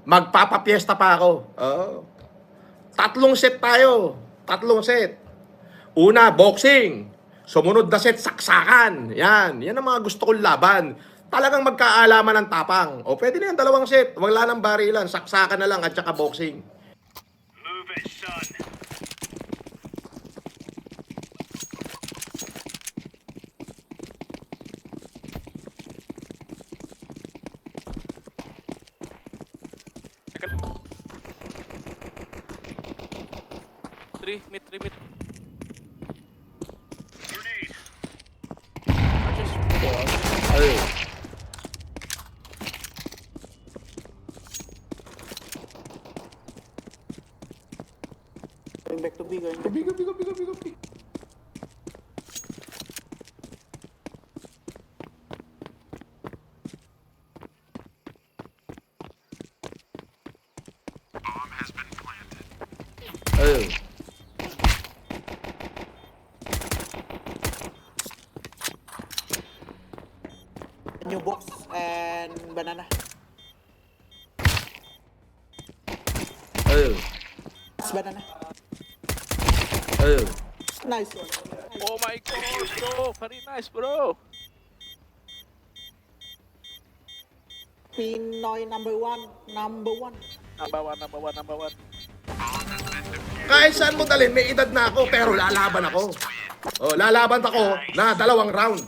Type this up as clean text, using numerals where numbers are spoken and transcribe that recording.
Magpapapiesta pa ako. Oh. 3 set tayo. 3 set. Una, boxing. Sumunod na set, saksakan. Yan. Yan ang mga gusto kong laban. Talagang magkaalaman ng tapang. O pwede na yan, 2 set. Wala nang barilan. Saksakan na lang at saka boxing. Move it, son. Three mid. Grenade. Ay. Going back to B, going back. Gabi. Ay. New box and banana. Ay. It's banana. Ay. Nice one. Oh my god, bro! Very nice, bro! Pinoy number one. Number one. Kahit saan mo dalhin, may edad na ako, pero lalaban ako. Oh, lalaban ako na 2 round.